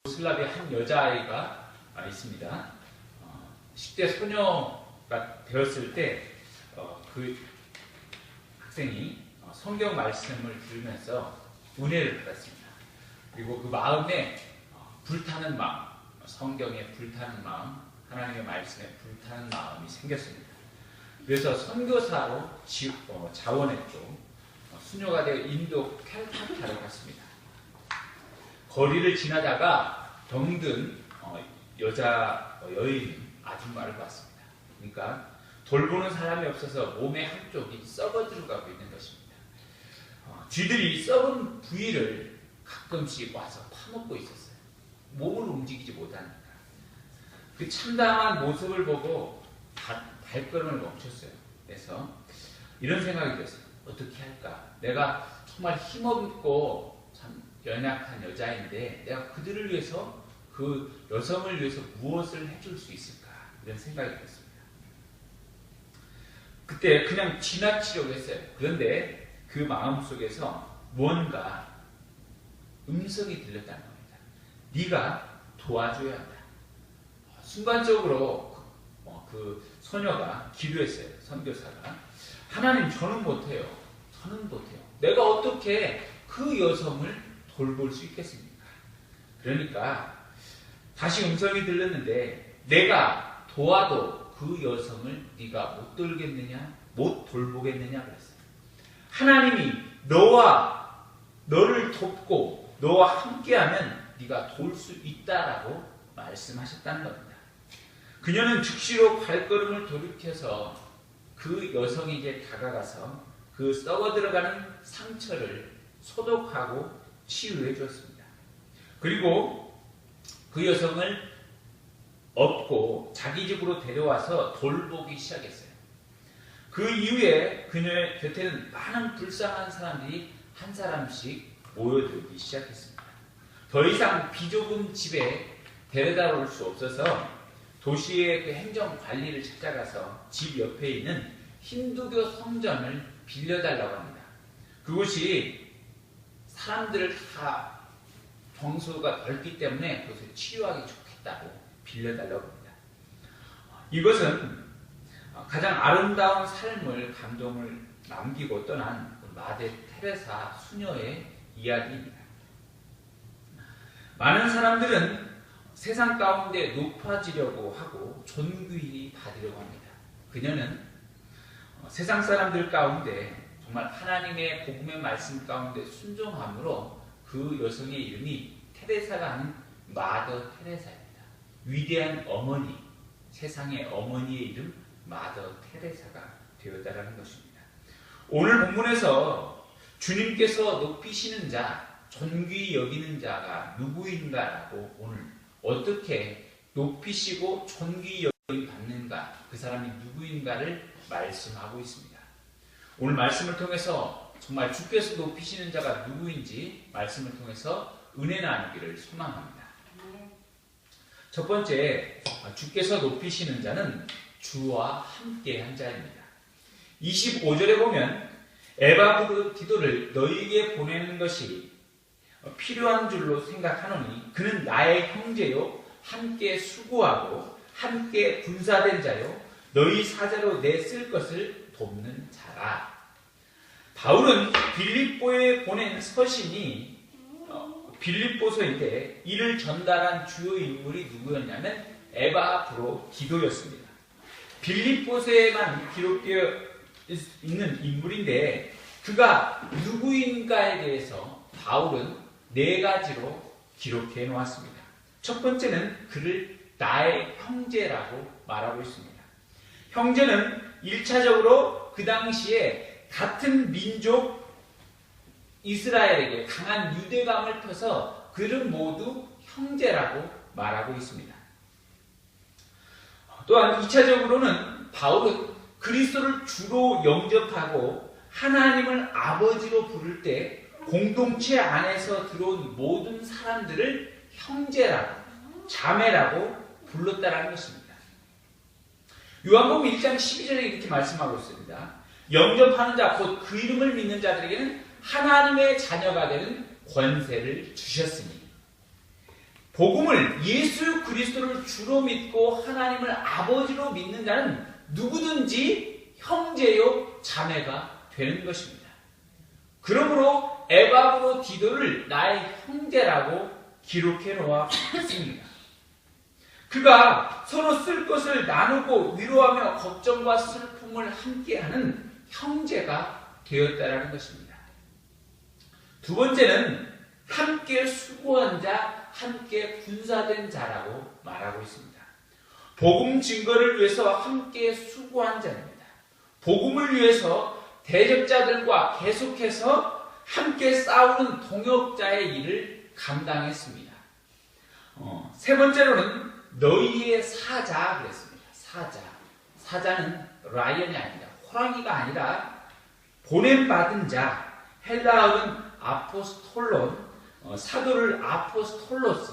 유고슬라비아 한 여자아이가 있습니다. 10대 소녀가 되었을 때 그 학생이 성경 말씀을 들으면서 은혜를 받았습니다. 그리고 그 마음에 불타는 마음, 성경에 불타는 마음, 하나님의 말씀에 불타는 마음이 생겼습니다. 그래서 선교사로 자원했고 수녀가 되어 인도 캘카타로 갔습니다. 거리를 지나다가 병든 여인 아줌마를 봤습니다. 그러니까 돌보는 사람이 없어서 몸의 한쪽이 썩어 들어가고 있는 것입니다. 쥐들이 썩은 부위를 가끔씩 와서 파먹고 있었어요. 몸을 움직이지 못하니까. 그 참담한 모습을 보고 발걸음을 멈췄어요. 그래서 이런 생각이 들었어요. 어떻게 할까? 내가 정말 힘없고 참 연약한 여자인데 내가 그들을 위해서, 그 여성을 위해서 무엇을 해줄 수 있을까? 이런 생각이 들었습니다. 그때 그냥 지나치려고 했어요. 그런데 그 마음속에서 무언가 음성이 들렸다는 겁니다. 네가 도와줘야 한다. 순간적으로 그 소녀가 기도했어요. 선교사가. 하나님, 저는 못해요. 저는 못해요. 내가 어떻게 그 여성을 돌볼 수 있겠습니까? 그러니까 다시 음성이 들렸는데, 내가 도와도 그 여성을 네가 못 돌겠느냐, 못 돌보겠느냐 그랬어요. 하나님이 너를 돕고 너와 함께하면 네가 도울 수 있다라고 말씀하셨다는 겁니다. 그녀는 즉시로 발걸음을 돌이켜서 그 여성에게 다가가서 그 썩어 들어가는 상처를 소독하고 치유해 주었습니다. 그리고 그 여성을 업고 자기 집으로 데려와서 돌보기 시작했어요. 그 이후에 그녀의 곁에는 많은 불쌍한 사람들이 한 사람씩 모여들기 시작했습니다. 더 이상 비좁은 집에 데려다 올 수 없어서 도시의 그 행정 관리를 찾아가서 집 옆에 있는 힌두교 성전을 빌려달라고 합니다. 그곳이 사람들을 다 정서가 넓기 때문에 그것을 치유하기 좋겠다고 빌려달라고 합니다. 이것은 가장 아름다운 삶을, 감동을 남기고 떠난 마대 테레사 수녀의 이야기입니다. 많은 사람들은 세상 가운데 높아지려고 하고 존귀히 받으려고 합니다. 그녀는 세상 사람들 가운데 정말 하나님의 복음의 말씀 가운데 순종함으로 그 여성의 이름이 테레사가 하는 마더 테레사입니다. 위대한 어머니, 세상의 어머니의 이름 마더 테레사가 되었다라는 것입니다. 오늘 본문에서 주님께서 높이시는 자, 존귀히 여기는 자가 누구인가라고, 오늘 어떻게 높이시고 존귀히 여김 받는가, 그 사람이 누구인가를 말씀하고 있습니다. 오늘 말씀을 통해서 정말 주께서 높이시는 자가 누구인지 말씀을 통해서 은혜 나누기를 소망합니다. 첫 번째, 주께서 높이시는 자는 주와 함께한 자입니다. 25절에 보면 에바브르디도를 너희에게 보내는 것이 필요한 줄로 생각하노니 그는 나의 형제요, 함께 수고하고 함께 분사된 자요, 너희 사자로 내 쓸 것을 돕는 자라. 바울은 빌립보에 보낸 서신이 빌립보서인데 이를 전달한 주요 인물이 누구였냐면 에바브로디도였습니다. 빌립보서에만 기록되어 있는 인물인데 그가 누구인가에 대해서 바울은 4가지로 기록해 놓았습니다. 첫 번째는 그를 나의 형제라고 말하고 있습니다. 형제는 1차적으로 그 당시에 같은 민족 이스라엘에게 강한 유대감을 펴서 그를 모두 형제라고 말하고 있습니다. 또한 2차적으로는 바울은 그리스도를 주로 영접하고 하나님을 아버지로 부를 때 공동체 안에서 들어온 모든 사람들을 형제라고, 자매라고 불렀다라는 것입니다. 요한복음 1장 12절에 이렇게 말씀하고 있습니다. 영접하는 자, 곧 그 이름을 믿는 자들에게는 하나님의 자녀가 되는 권세를 주셨으니 복음을 예수 그리스도를 주로 믿고 하나님을 아버지로 믿는 자는 누구든지 형제요 자매가 되는 것입니다. 그러므로 에바브로디도를 나의 형제라고 기록해 놓았습니다. 그가 서로 쓸 것을 나누고 위로하며 걱정과 슬픔을 함께하는 형제가 되었다라는 것입니다. 두 번째는 함께 수고한 자, 함께 군사된 자라고 말하고 있습니다. 복음 증거를 위해서 함께 수고한 자입니다. 복음을 위해서 대적자들과 계속해서 함께 싸우는 동역자의 일을 감당했습니다. 세 번째로는 너희의 사자 그랬습니다. 사자는 라이언이 아니다. 호랑이가 아니라 보냄받은 자, 헬라어는 아포스톨론, 사도를 아포스톨로스.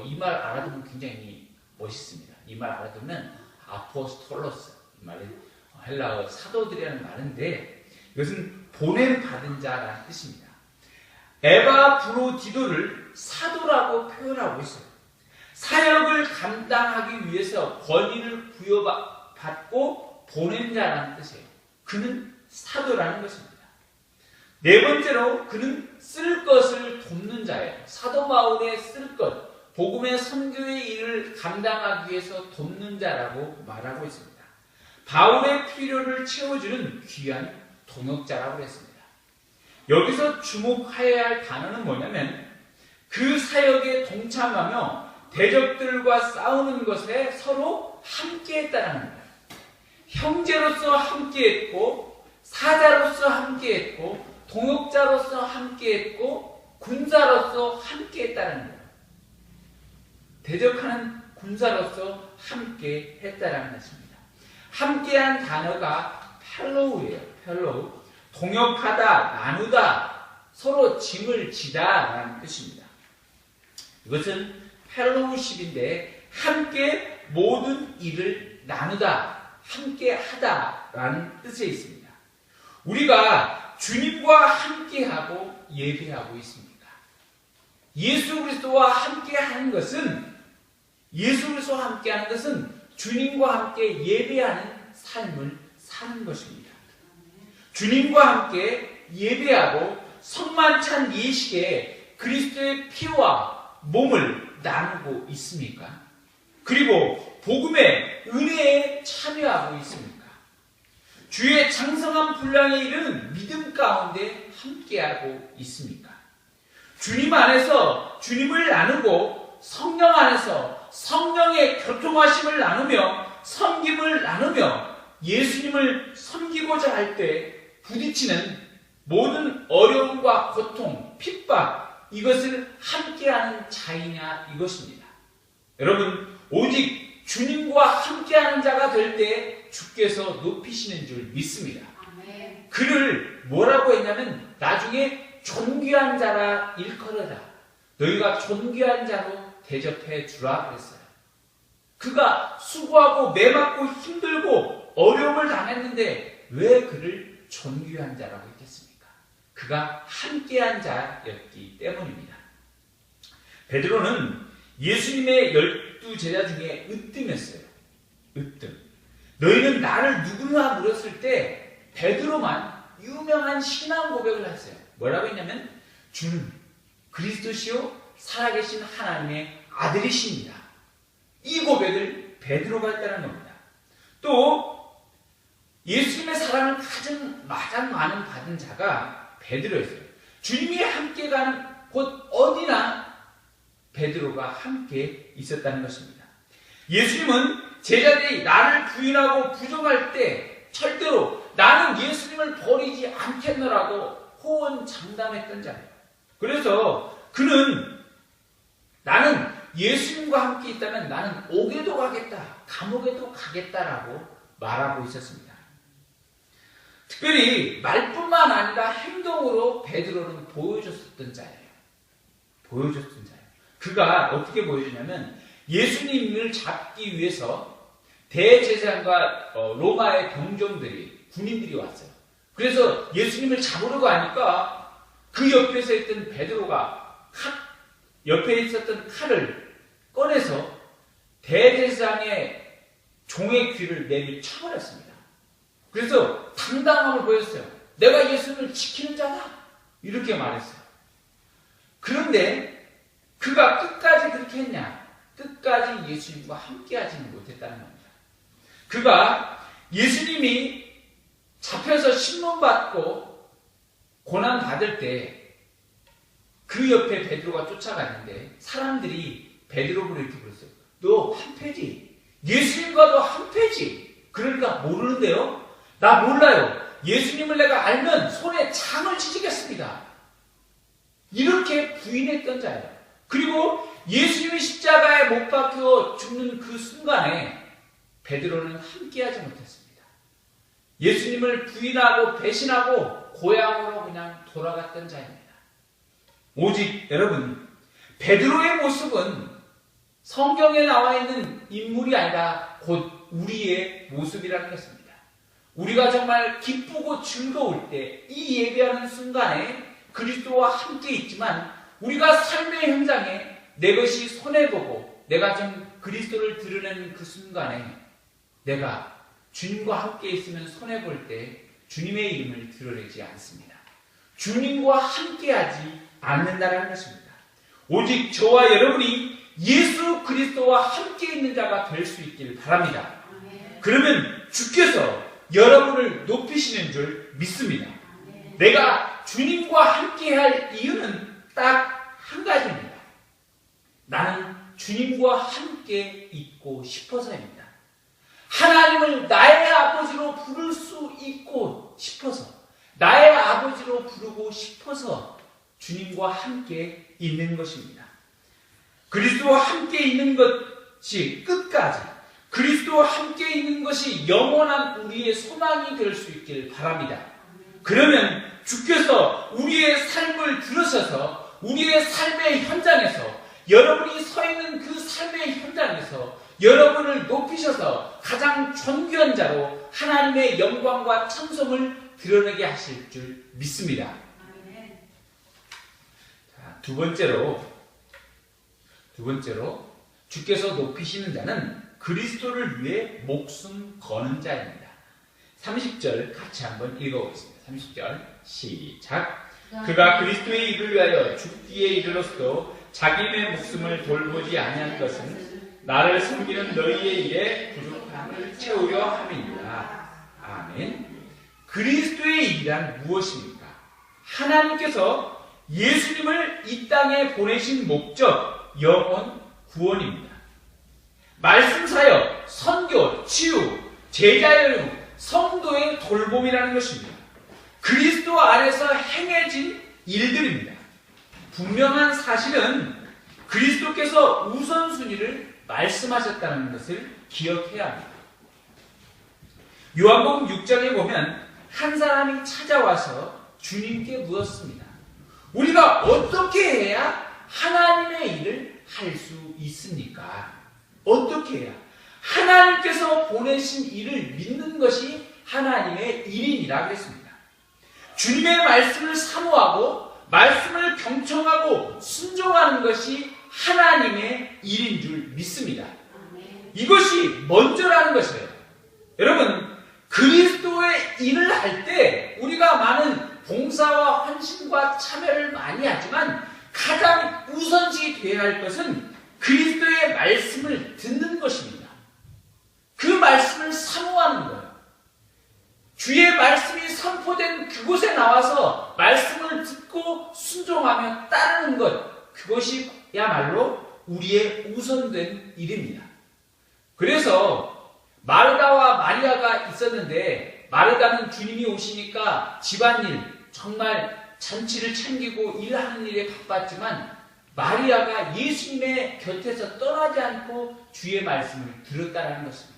이 말 알아두면 굉장히 멋있습니다. 이 말 알아두면 아포스톨로스. 이 말은 헬라어 사도들이라는 말인데 이것은 보냄받은 자라는 뜻입니다. 에바브로디도를 사도라고 표현하고 있어요. 사역을 감당하기 위해서 권위를 부여받고 보낸 자라는 뜻이에요. 그는 사도라는 것입니다. 네 번째로 그는 쓸 것을 돕는 자예요. 사도 바울의 쓸 것, 복음의 선교의 일을 감당하기 위해서 돕는 자라고 말하고 있습니다. 바울의 필요를 채워주는 귀한 동역자라고 했습니다. 여기서 주목해야 할 단어는 뭐냐면 그 사역에 동참하며 대적들과 싸우는 것에 서로 함께했다는 거예요. 형제로서 함께했고 사자로서 함께했고 동역자로서 함께했고 군사로서 함께했다는 거예요. 대적하는 군사로서 함께했다는 것입니다. 함께한 단어가 펠로우예요. 펠로우. 동역하다, 나누다, 서로 짐을 지다라는 뜻입니다. 이것은 펠로우십인데 함께 모든 일을 나누다, 함께 하다라는 뜻에 있습니다. 우리가 주님과 함께하고 예배하고 있습니까? 예수 그리스도와 함께하는 것은 주님과 함께 예배하는 삶을 사는 것입니다. 주님과 함께 예배하고 성만찬 예식에 그리스도의 피와 몸을 나누고 있습니까? 그리고 복음의 은혜에 참여하고 있습니까? 주의 장성한 분량에 이르는 믿음 가운데 함께하고 있습니까? 주님 안에서 주님을 나누고 성령 안에서 성령의 교통하심을 나누며 섬김을 나누며 예수님을 섬기고자 할 때 부딪히는 모든 어려움과 고통, 핍박 이것을 함께하는 자이냐 이것입니다. 여러분 오직 주님과 함께하는 자가 될 때 주께서 높이시는 줄 믿습니다. 그를 뭐라고 했냐면 나중에 존귀한 자라 일컬어라. 너희가 존귀한 자로 대접해 주라 그랬어요. 그가 수고하고 매맞고 힘들고 어려움을 당했는데 왜 그를 존귀한 자라고 했겠습니까? 그가 함께한 자였기 때문입니다. 베드로는 예수님의 12제자 중에 으뜸이었어요. 으뜸. 너희는 나를 누구냐 물었을 때 베드로만 유명한 신앙 고백을 했어요. 뭐라고 했냐면 주는 그리스도시요 살아계신 하나님의 아들이십니다. 이 고백을 베드로가 했다는 겁니다. 또 예수님의 사랑을 가장 많은 받은 자가 베드로였어요. 주님이 함께 가는 곳 어디나 베드로가 함께 있었다는 것입니다. 예수님은 제자들이 나를 부인하고 부정할 때 절대로 나는 예수님을 버리지 않겠노라고 호언장담했던 자예요. 그래서 그는 나는 예수님과 함께 있다면 나는 옥에도 가겠다, 감옥에도 가겠다라고 말하고 있었습니다. 특별히 말뿐만 아니라 행동으로 베드로는 보여줬었던 자예요. 그가 어떻게 보여주냐면 예수님을 잡기 위해서 대제사장과 로마의 병정들이 군인들이 왔어요. 그래서 예수님을 잡으려고 하니까 그 옆에서 있던 베드로가 옆에 있었던 칼을 꺼내서 대제사장의 종의 귀를 내리쳐버렸습니다. 그래서 당당함을 보였어요. 내가 예수님을 지키는 자다. 이렇게 말했어요. 그런데 그가 끝까지 그렇게 했냐? 끝까지 예수님과 함께하지는 못했다는 겁니다. 그가 예수님이 잡혀서 신문받고 고난받을 때 그 옆에 베드로가 쫓아갔는데 사람들이 베드로를 이렇게 불렀어요. 너 한패지. 예수님과도 한패지. 그러니까 모르는데요. 나 몰라요. 예수님을 내가 알면 손에 창을 찢겠습니다. 이렇게 부인했던 자예요. 그리고 예수님이 십자가에 못 박혀 죽는 그 순간에 베드로는 함께하지 못했습니다. 예수님을 부인하고 배신하고 고향으로 그냥 돌아갔던 자입니다. 오직 여러분, 베드로의 모습은 성경에 나와 있는 인물이 아니라 곧 우리의 모습이라는 것입니다. 우리가 정말 기쁘고 즐거울 때 이 예배하는 순간에 그리스도와 함께 있지만 우리가 삶의 현장에 내 것이 손해보고 내가 좀 그리스도를 드러내는 그 순간에 내가 주님과 함께 있으면 손해볼 때 주님의 이름을 드러내지 않습니다. 주님과 함께하지 않는다는 것입니다. 오직 저와 여러분이 예수 그리스도와 함께 있는 자가 될 수 있길 바랍니다. 그러면 주께서 여러분을 높이시는 줄 믿습니다. 내가 주님과 함께할 이유는 딱 한 가지입니다. 나는 주님과 함께 있고 싶어서입니다. 하나님을 나의 아버지로 부를 수 있고 싶어서, 나의 아버지로 부르고 싶어서 주님과 함께 있는 것입니다. 그리스도와 함께 있는 것이 끝까지, 그리스도와 함께 있는 것이 영원한 우리의 소망이 될 수 있길 바랍니다. 그러면 주께서 우리의 삶을 들으셔서 우리의 삶의 현장에서, 여러분이 서 있는 그 삶의 현장에서 여러분을 높이셔서 가장 존귀한 자로 하나님의 영광과 찬송을 드러내게 하실 줄 믿습니다. 자, 두 번째로 주께서 높이시는 자는 그리스도를 위해 목숨 거는 자입니다. 30절 같이 한번 읽어보겠습니다. 30절 시작. 그가 그리스도의 일을 위하여 죽기에 이르렀어도 자기의 목숨을 돌보지 아니한 것은 나를 섬기는 너희의 일에 부족함을 채우려 함이니라. 아멘. 그리스도의 일이란 무엇입니까? 하나님께서 예수님을 이 땅에 보내신 목적, 영혼, 구원입니다. 말씀 사역, 선교, 치유, 제자여용, 성도의 돌봄이라는 것입니다. 그리스도 안에서 행해진 일들입니다. 분명한 사실은 그리스도께서 우선순위를 말씀하셨다는 것을 기억해야 합니다. 요한복음 6장에 보면 한 사람이 찾아와서 주님께 묻었습니다. 우리가 어떻게 해야 하나님의 일을 할 수 있습니까? 어떻게 해야? 하나님께서 보내신 일을 믿는 것이 하나님의 일이니라 그랬습니다. 주님의 말씀을 사모하고 말씀을 경청하고 순종하는 것이 하나님의 일인 줄 믿습니다. 이것이 먼저라는 것이에요. 여러분, 그리스도의 일을 할 때 우리가 많은 봉사와 헌신과 참여를 많이 하지만 가장 우선시 되어야 할 것은 그리스도의 말씀을 듣는 것입니다. 그 말씀을 사모하는 거예요. 주의 말씀이 선포된 그곳에 나와서 말씀을 듣고 순종하며 따르는 것, 그것이야말로 우리의 우선된 일입니다. 그래서 마르다와 마리아가 있었는데 마르다는 주님이 오시니까 집안일, 정말 잔치를 챙기고 일하는 일에 바빴지만 마리아가 예수님의 곁에서 떠나지 않고 주의 말씀을 들었다는 것입니다.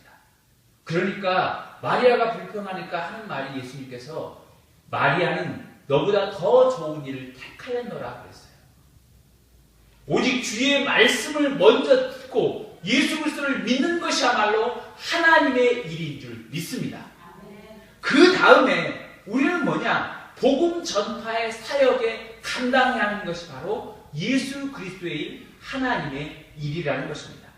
그러니까 마리아가 불평하니까 하는 말이 예수님께서 마리아는 너보다 더 좋은 일을 택하였노라 그랬어요. 오직 주의 말씀을 먼저 듣고 예수 그리스도를 믿는 것이야말로 하나님의 일인 줄 믿습니다. 그 다음에 우리는 뭐냐? 복음 전파의 사역에 감당해야 하는 것이 바로 예수 그리스도의 일, 하나님의 일이라는 것입니다.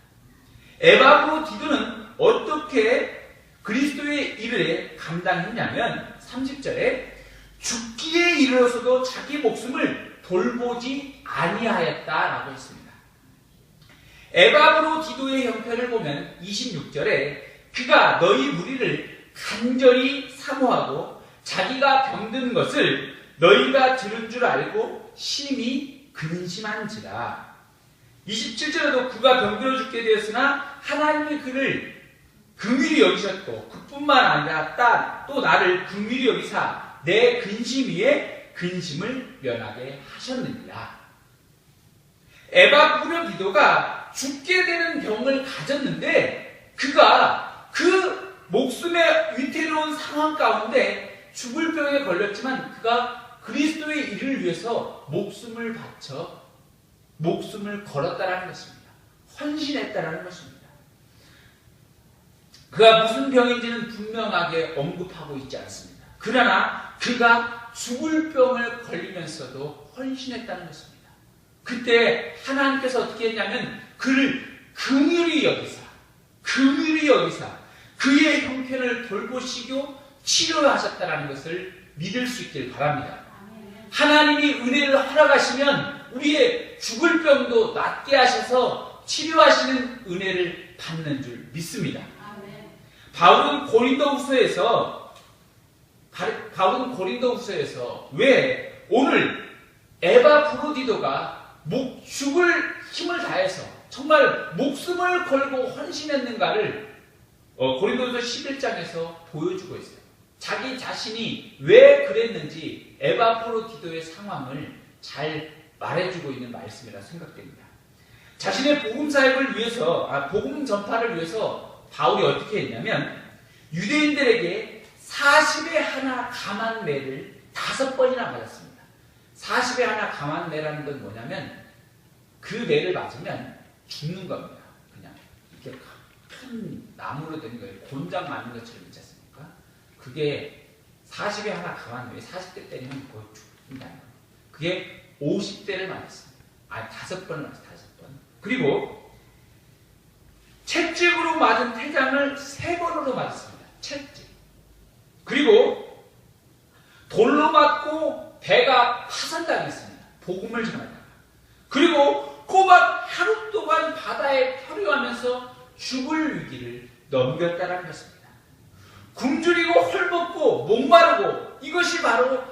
에바브로디도는 어떻게 그리스도의 일을 감당했냐면 30절에 죽기에 이르러서도 자기 목숨을 돌보지 아니하였다라고 했습니다. 에바브로디도의 형편을 보면 26절에 그가 너희 무리를 간절히 사모하고 자기가 병든 것을 너희가 들은 줄 알고 심히 근심한지라. 27절에도 그가 병들어 죽게 되었으나 하나님이 그를 긍휼히 여기셨고 그뿐만 아니라 또 나를 긍휼히 여기사 내 근심 위에 근심을 면하게 하셨느니라. 에바브로디도가 죽게 되는 병을 가졌는데 그가 그 목숨의 위태로운 상황 가운데 죽을 병에 걸렸지만 그가 그리스도의 일을 위해서 목숨을 바쳐 목숨을 걸었다라는 것입니다. 헌신했다라는 것입니다. 그가 무슨 병인지는 분명하게 언급하고 있지 않습니다. 그러나 그가 죽을 병을 걸리면서도 헌신했다는 것입니다. 그때 하나님께서 어떻게 했냐면 그를 긍휼히 여기사 그의 형편을 돌보시고 치료하셨다는 것을 믿을 수 있길 바랍니다. 하나님이 은혜를 허락하시면 우리의 죽을 병도 낫게 하셔서 치료하시는 은혜를 받는 줄 믿습니다. 바울은 고린도후서에서 왜 오늘 에바브로디도가 죽을 힘을 다해서 정말 목숨을 걸고 헌신했는가를 고린도후서 11장에서 보여주고 있어요. 자기 자신이 왜 그랬는지 에바브로디도의 상황을 잘 말해주고 있는 말씀이라 생각됩니다. 자신의 복음 사역을 위해서, 복음 전파를 위해서 바울이 어떻게 했냐면 유대인들에게 40에 하나 감한매를 5번이나 맞았습니다. 40에 하나 감한매라는 건 뭐냐면 그 매를 맞으면 죽는 겁니다. 그냥 이렇게 큰 나무로 된 거예요. 곤장 맞는 것처럼 있지 않습니까? 그게 40에 하나 감한매, 40대 때리면 거의 죽는다는 거예요. 그게 50대를 맞았습니다. 5번을 맞았어요. 5번. 그리고 채찍으로 맞은 태장을 3번으로 맞았습니다. 채찍. 그리고 돌로 맞고 배가 파산당했습니다. 복음을 전하다가. 그리고 꼬박 하루 동안 바다에漂流하면서 죽을 위기를 넘겼다는 것입니다. 굶주리고 헐벗고 목마르고 이것이 바로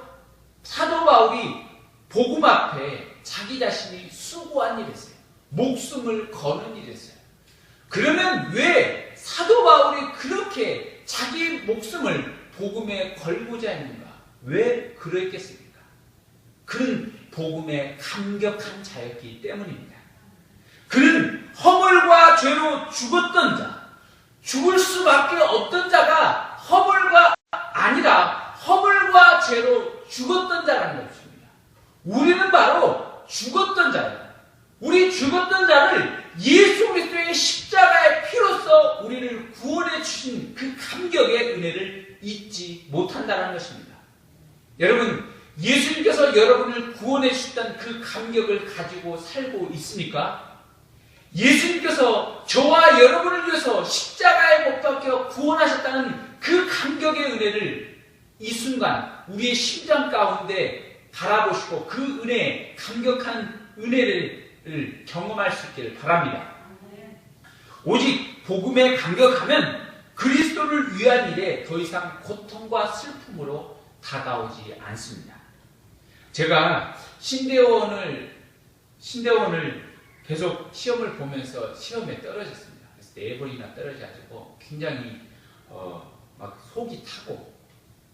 사도 바울이 복음 앞에 자기 자신이 수고한 일이었어요. 목숨을 거는 일이었어요. 그러면 왜 사도 바울이 그렇게 자기 목숨을 복음에 걸고자 했는가? 왜 그랬겠습니까? 그는 복음에 감격한 자였기 때문입니다. 그는 허물과 죄로 죽었던 자, 죽을 수밖에 없던 자가 허물과 아니라 허물과 죄로 죽었던 자라는 것입니다. 우리는 바로 죽었던 자예요. 우리 죽었던 자를 예수 그리스도의 십자가의 피로써 우리를 구원해 주신 그 감격의 은혜를 잊지 못한다는 것입니다. 여러분, 예수님께서 여러분을 구원해 주셨던 그 감격을 가지고 살고 있습니까? 예수님께서 저와 여러분을 위해서 십자가에 못 박혀 구원하셨다는 그 감격의 은혜를 이 순간 우리의 심장 가운데 바라보시고 그 은혜, 감격한 은혜를 경험할 수 있기를 바랍니다. 오직 복음에 감격하면 그리스도를 위한 일에 더 이상 고통과 슬픔으로 다가오지 않습니다. 제가 신대원을 계속 시험을 보면서 시험에 떨어졌습니다. 그래서 4번이나 떨어져가지고 굉장히 막 속이 타고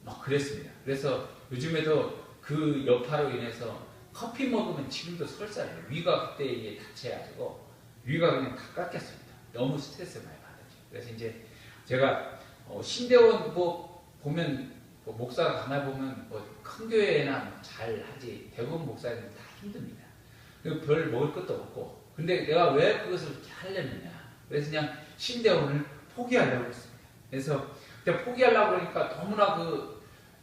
막 그랬습니다. 그래서 요즘에도 그 여파로 인해서 커피 먹으면 지금도 설사해요. 위가 그때 이게 다쳐가지고 위가 그냥 다 깎였습니다. 너무 스트레스를 많이 받았죠. 그래서 이제 제가 신대원 보면 목사가 가만히 보면 큰 교회나 잘 하지 대부분 목사님은 다 힘듭니다. 별 먹을 것도 없고 근데 내가 왜 그것을 이렇게 하려느냐. 그래서 그냥 신대원을 포기하려고 했습니다. 그래서 포기하려고 그러니까 너무나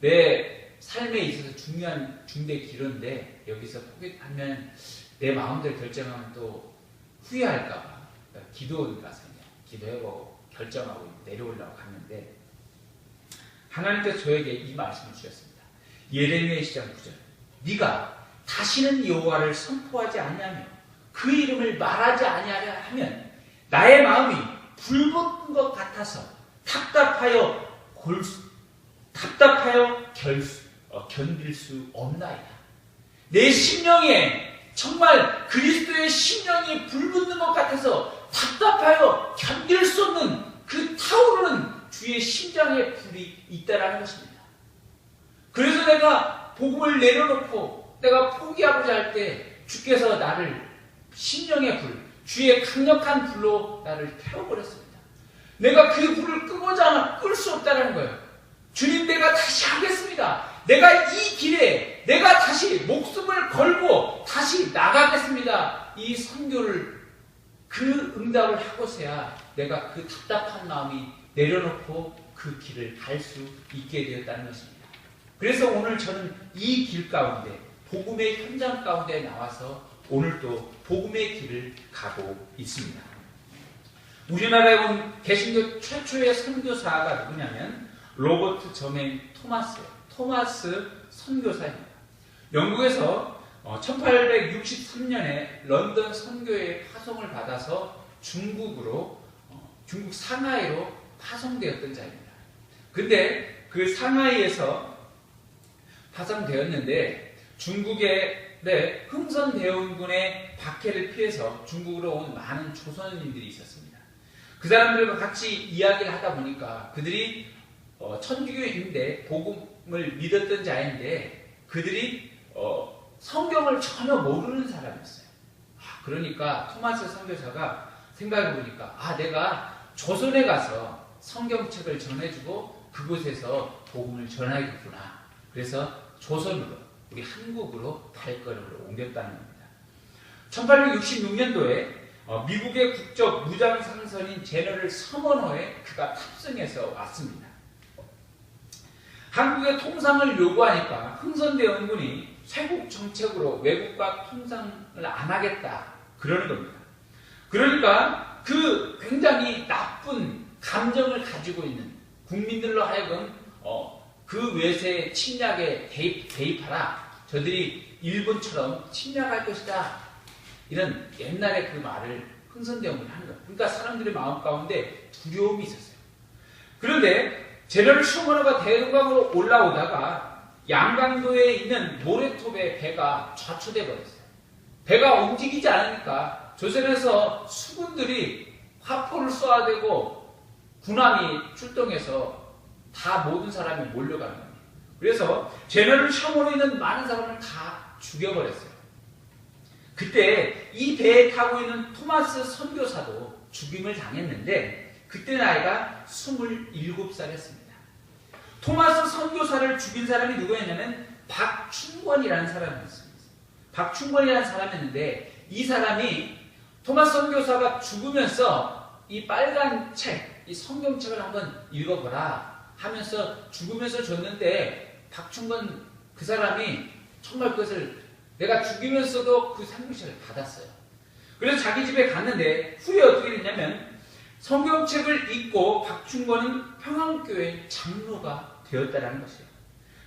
내 삶에 있어서 중요한 중대 기로인데 여기서 포기하면 내 마음대로 결정하면 또 후회할까봐 기도원 가서 기도해보고 결정하고 내려오려고 갔는데 하나님께서 저에게 이 말씀을 주셨습니다. 예레미야 10장 9절 네가 다시는 여호와를 선포하지 아니하며 그 이름을 말하지 아니하려 하면 나의 마음이 불붙은 것 같아서 답답하여 견딜 수 없나이다. 내 심령에 정말 그리스도의 심령이 불붙는 것 같아서 답답하여 견딜 수 없는 그 타오르는 주의 심장에 불이 있다라는 것입니다. 그래서 내가 복음을 내려놓고 내가 포기하고자 할 때 주께서 나를 심령의 불, 주의 강력한 불로 나를 태워버렸습니다. 내가 그 불을 끄고자 끌 수 없다는 거예요. 주님, 내가 다시 하겠습니다. 내가 이 길에 내가 다시 목숨을 걸고 다시 나가겠습니다. 이 선교를 그 응답을 하고서야 내가 그 답답한 마음이 내려놓고 그 길을 갈 수 있게 되었다는 것입니다. 그래서 오늘 저는 이 길 가운데 복음의 현장 가운데 나와서 오늘도 복음의 길을 가고 있습니다. 우리나라에 온 개신교 최초의 선교사가 누구냐면 로버트 저메인 토마스 선교사입니다. 영국에서 1863년에 런던 선교회 파송을 받아서 중국 상하이로 파송되었던 자입니다. 근데 그 상하이에서 파송되었는데 중국의 흥선대원군의 박해를 피해서 중국으로 온 많은 조선인들이 있었습니다. 그 사람들과 같이 이야기를 하다 보니까 그들이 천주교인데 복음을 믿었던 자인데 그들이 성경을 전혀 모르는 사람이었어요. 그러니까 토마스 선교사가 생각해보니까 내가 조선에 가서 성경책을 전해주고 그곳에서 복음을 전하겠구나. 그래서 조선으로 우리 한국으로 발걸음을 옮겼다는 겁니다. 1866년도에 미국의 국적 무장 상선인 제너럴 서머너에 그가 탑승해서 왔습니다. 한국의 통상을 요구하니까 흥선대원군이 쇄국 정책으로 외국과 통상을 안 하겠다 그러는 겁니다. 그러니까 그 굉장히 나쁜 감정을 가지고 있는 국민들로 하여금 그 외세 침략에 대입하라. 저들이 일본처럼 침략할 것이다. 이런 옛날에 그 말을 흥선대원군이 하는 거예요. 그러니까 사람들의 마음 가운데 두려움이 있었어요. 그런데 제너럴 서머너가 대동강으로 올라오다가 양강도에 있는 모래톱에 배가 좌초돼 버렸어요. 배가 움직이지 않으니까 조선에서 수군들이 화포를 쏘아대고 군함이 출동해서 다 모든 사람이 몰려가는 겁니다. 그래서 제너럴 서머너에 있는 많은 사람을 다 죽여버렸어요. 그때 이 배에 타고 있는 토마스 선교사도 죽임을 당했는데 그때 나이가 27살이었습니다. 토마스 선교사를 죽인 사람이 누구였냐면 박충권이라는 사람이었습니다. 박충권이라는 사람이었는데 이 사람이 토마스 선교사가 죽으면서 이 빨간 책, 이 성경책을 한번 읽어보라 하면서 죽으면서 줬는데 박충권 그 사람이 정말 그것을 내가 죽이면서도 그 성경책을 받았어요. 그래서 자기 집에 갔는데 후에 어떻게 됐냐면 성경책을 읽고 박충권은 평안교회 장로가 되었다는 것이에요.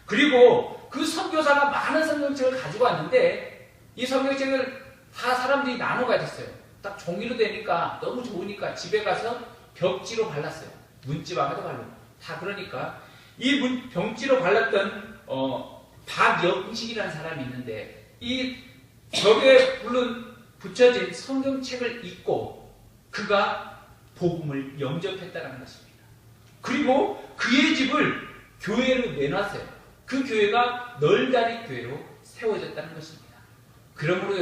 그리고 그 선교사가 많은 성경책을 가지고 왔는데 이 성경책을 다 사람들이 나눠 가졌어요. 딱 종이로 되니까 너무 좋으니까 집에 가서 벽지로 발랐어요. 문지방에도 바르고 다. 그러니까 이 벽지로 발랐던 박영식이라는 사람이 있는데 이 벽에 붙여진 성경책을 읽고 그가 복음을 영접했다는 것입니다. 그리고 그의 집을 교회로 내놨어요. 그 교회가 널다리 교회로 세워졌다는 것입니다. 그러므로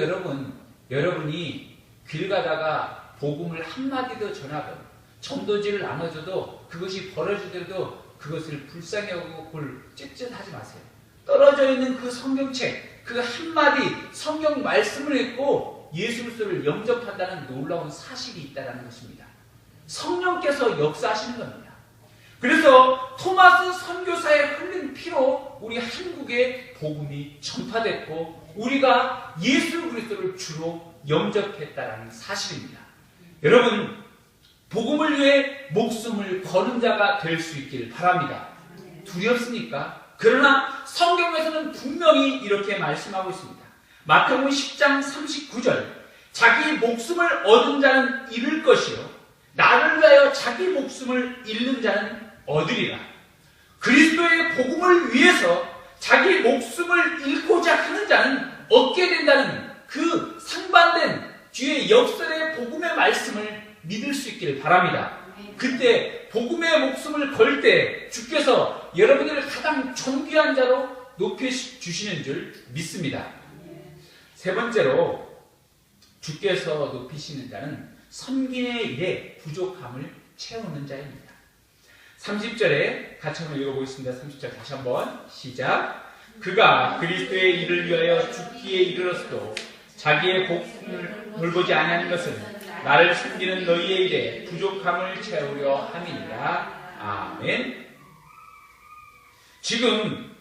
여러분이 길 가다가 복음을 한마디도 전하고 전도지를 나눠줘도 그것이 벌어지더라도 그것을 불쌍히 여기고 그걸 찝찝하지 마세요. 떨어져 있는 그 성경책, 그 한마디 성경 말씀을 읽고 예수 그리스도를 영접한다는 놀라운 사실이 있다는 것입니다. 성령께서 역사하시는 겁니다. 그래서 토마스 선교사의 흘린 피로 우리 한국에 복음이 전파됐고 우리가 예수 그리스도를 주로 영접했다라는 사실입니다. 여러분, 복음을 위해 목숨을 거는 자가 될 수 있길 바랍니다. 두렵습니까? 그러나 성경에서는 분명히 이렇게 말씀하고 있습니다. 마태복음 10장 39절, 자기 목숨을 얻은 자는 잃을 것이요 나를 위하여 자기 목숨을 잃는 자는 얻으리라. 그리스도의 복음을 위해서 자기 목숨을 잃고자 하는 자는 얻게 된다는 그 상반된 뒤에 역설의 복음의 말씀을 믿을 수 있기를 바랍니다. 그때 복음의 목숨을 걸 때 주께서 여러분들을 가장 존귀한 자로 높여주시는 줄 믿습니다. 세 번째로 주께서 높이시는 자는 섬기는 일에 부족함을 채우는 자입니다. 30절에 같이 한번 읽어보겠습니다. 30절 다시 한번 시작. 그가 그리스도의 일을 위하여 죽기에 이르렀어도 자기의 복음을 돌보지 아니하는 것은 나를 섬기는 너희의 일에 부족함을 채우려 함이니라. 아멘. 지금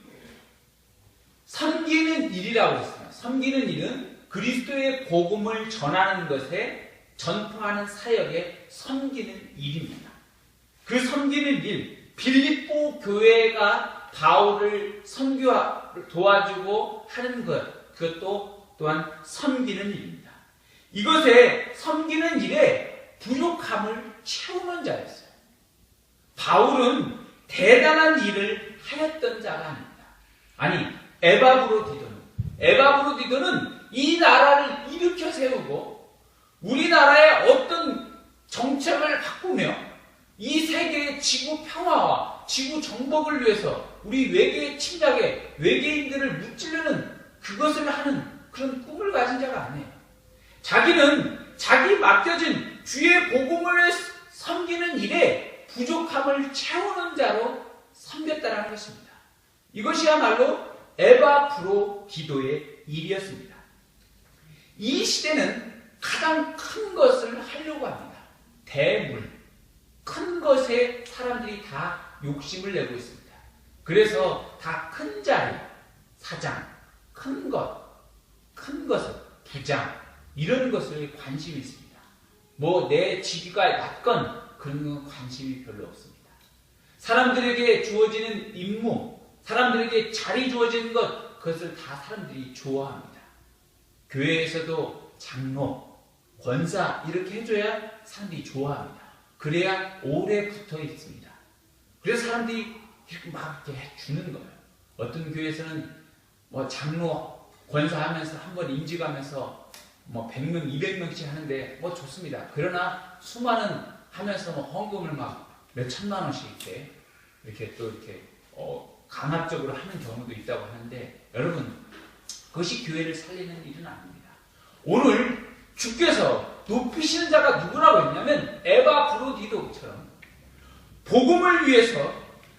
섬기는 일이라고 했습니다. 섬기는 일은 그리스도의 복음을 전하는 것에 전파하는 사역에 섬기는 일입니다. 그 섬기는 일, 빌립보 교회가 바울을 선교를 도와주고 하는 것, 그것도 또한 섬기는 일입니다. 이것에 섬기는 일에 부족함을 채우는 자였어요. 바울은 대단한 일을 하였던 자가 아닙니다. 아니, 에바브로디도는 이 나라를 일으켜 세우고 우리나라의 어떤 정책을 바꾸며 이 세계의 지구 평화와 지구 정복을 위해서 우리 외계의 침략에 외계인들을 무찌르는 그것을 하는 그런 꿈을 가진 자가 아니에요. 자기는 자기 맡겨진 주의 복음을 섬기는 일에 부족함을 채우는 자로 섬겼다는 것입니다. 이것이야말로 에바브로 디도의 일이었습니다. 이 시대는 가장 큰 것을 하려고 합니다. 대물, 큰 것에 사람들이 다 욕심을 내고 있습니다. 그래서 다 큰 자리, 사장, 큰 것은 부장, 이런 것에 관심이 있습니다. 뭐 내 직위가 낮건 그런 건 관심이 별로 없습니다. 사람들에게 주어지는 임무, 사람들에게 자리 주어지는 것, 그것을 다 사람들이 좋아합니다. 교회에서도 장로, 권사 이렇게 해줘야 사람들이 좋아합니다. 그래야 오래 붙어 있습니다. 그래서 사람들이 이렇게 막 이렇게 주는 거예요. 어떤 교회에서는 뭐 장로, 권사 하면서 한번 임직하면서 뭐 100명, 200명씩 하는데 뭐 좋습니다. 그러나 수많은 하면서 뭐 헌금을 막 몇 천만 원씩 이렇게 또 이렇게 강압적으로 하는 경우도 있다고 하는데, 여러분, 그것이 교회를 살리는 일은 아닙니다. 오늘 주께서 높이시는 자가 누구라고 했냐면 에바브로디도처럼 복음을 위해서,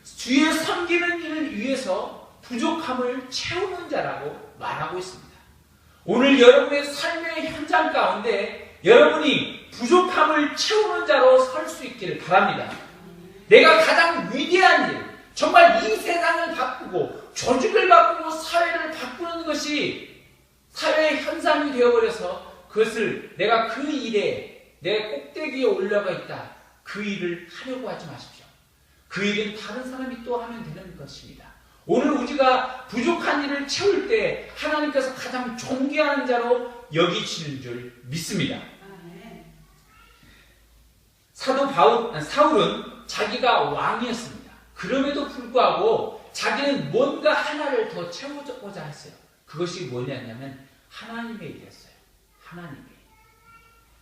주의 섬기는 일을 위해서 부족함을 채우는 자라고 말하고 있습니다. 오늘 여러분의 삶의 현장 가운데 여러분이 부족함을 채우는 자로 설 수 있기를 바랍니다. 내가 가장 위대한 일, 정말 이 세상을 바꾸고 조직을 바꾸고 사회를 바꾸는 것이 사회의 현상이 되어버려서 그것을 내가 그 일에 내 꼭대기에 올라가 있다, 그 일을 하려고 하지 마십시오. 그 일은 다른 사람이 또 하면 되는 것입니다. 오늘 우리가 부족한 일을 채울 때 하나님께서 가장 존귀한 자로 여기시는 줄 믿습니다. 사울은 자기가 왕이었습니다. 그럼에도 불구하고 자기는 뭔가 하나를 더 채우고자 했어요. 그것이 뭐냐면 하나님의 일이었어요. 하나님의 일.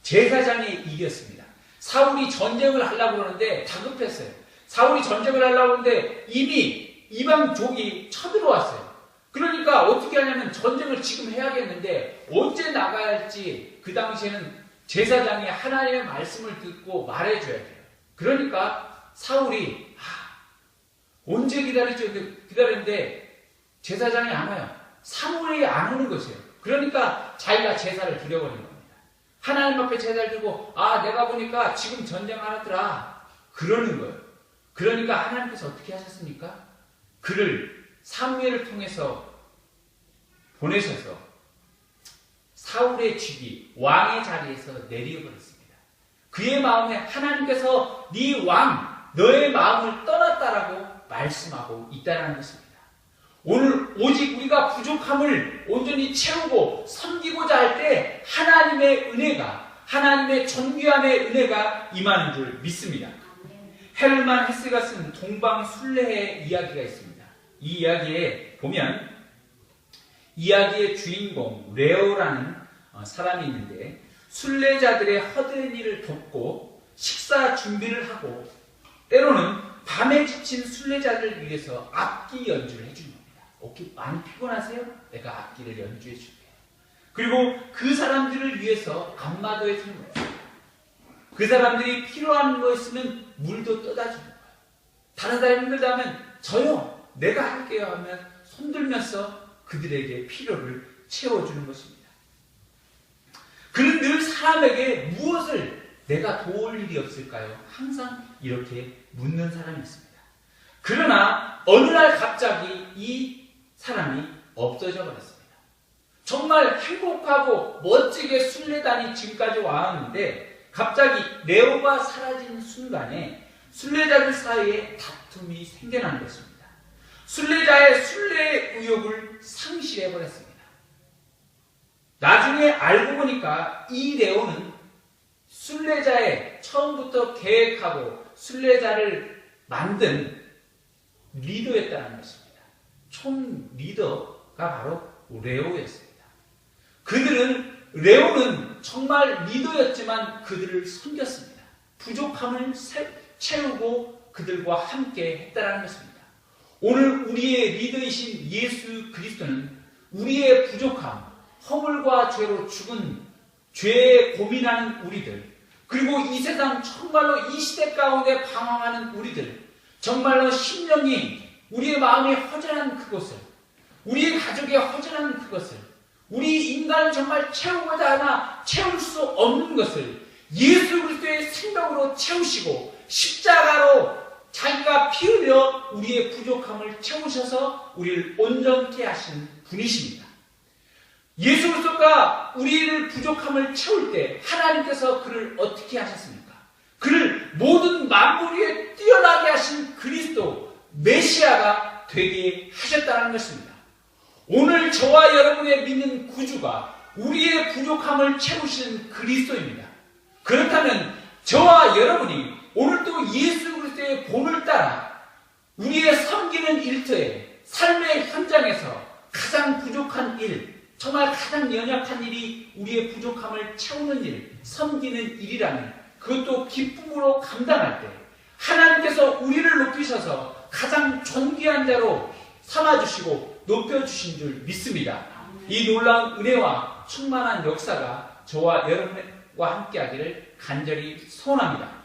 제사장의 일이었습니다. 사울이 전쟁을 하려고 그러는데 다급했어요. 사울이 전쟁을 하려고 하는데 이미 이방족이 쳐들어왔어요. 그러니까 어떻게 하냐면 전쟁을 지금 해야겠는데 언제 나가야 할지 그 당시에는 제사장이 하나님의 말씀을 듣고 말해줘야 돼요. 그러니까 사울이 언제 기다리는데 제사장이 안 와요. 사무엘이 안 오는 것이에요. 그러니까 자기가 제사를 드려버린 겁니다. 하나님 앞에 제사를 드리고 내가 보니까 지금 전쟁하더라 그러는 거예요. 그러니까 하나님께서 어떻게 하셨습니까? 그를 사무엘을 통해서 보내셔서 사울의 직위, 왕의 자리에서 내려버렸습니다. 그의 마음에 하나님께서 네 왕, 너의 마음을 떠났다라고 말씀하고 있다는 것입니다. 오늘 오직 우리가 부족함을 온전히 채우고 섬기고자 할 때 하나님의 은혜가, 하나님의 존귀함의 은혜가 임하는 줄 믿습니다. 헤르만 헤세가 쓴 동방순례의 이야기가 있습니다. 이 이야기에 보면 이야기의 주인공 레오라는 사람이 있는데 순례자들의 허드렛 일을 돕고 식사 준비를 하고 때로는 밤에 지친 순례자들을 위해서 악기 연주를 해주는 겁니다. 오케이, 많이 피곤하세요? 내가 악기를 연주해 줄게요. 그리고 그 사람들을 위해서 앞마도에 서는 거예요. 그 사람들이 필요한 거 있으면 물도 떠다 주는 거예요. 다른 사람이 힘들다면 저요, 내가 할게요 하면 손들면서 그들에게 필요를 채워주는 것입니다. 그는 늘 사람에게 무엇을 내가 도울 일이 없을까요? 항상 이렇게 묻는 사람이 있습니다. 그러나 어느 날 갑자기 이 사람이 없어져 버렸습니다. 정말 행복하고 멋지게 순례단이 지금까지 와왔는데 갑자기 레오가 사라진 순간에 순례자들 사이에 다툼이 생겨난 것입니다. 순례자의 순례 의욕을 상실해버렸습니다. 나중에 알고 보니까 이 레오는 순례자의 처음부터 계획하고 순례자를 만든 리더였다는 것입니다. 총 리더가 바로 레오였습니다. 레오는 정말 리더였지만 그들을 섬겼습니다. 부족함을 채우고 그들과 함께 했다는 것입니다. 오늘 우리의 리더이신 예수 그리스도는 우리의 부족함, 허물과 죄로 죽은 죄에 고민하는 우리들, 그리고 이 세상 정말로 이 시대 가운데 방황하는 우리들, 정말로 심령이 우리의 마음에 허전한 그것을, 우리의 가족에 허전한 그것을, 우리 인간을 정말 채우고자 하나 채울 수 없는 것을 예수 그리스도의 생명으로 채우시고 십자가로 자기가 피 흘려 우리의 부족함을 채우셔서 우리를 온전케 하신 분이십니다. 예수 그리스도가 우리를 부족함을 채울 때 하나님께서 그를 어떻게 하셨습니까? 그를 모든 만물 위에 뛰어나게 하신 그리스도 메시아가 되게 하셨다는 것입니다. 오늘 저와 여러분의 믿는 구주가 우리의 부족함을 채우시는 그리스도입니다. 그렇다면 저와 여러분이 오늘도 예수 그리스도의 본을 따라 우리의 섬기는 일터에 삶의 현장에서 가장 부족한 일, 정말 가장 연약한 일이 우리의 부족함을 채우는 일, 섬기는 일이라면 그것도 기쁨으로 감당할 때 하나님께서 우리를 높이셔서 가장 존귀한 자로 삼아주시고 높여주신 줄 믿습니다. 이 놀라운 은혜와 충만한 역사가 저와 여러분과 함께하기를 간절히 소원합니다.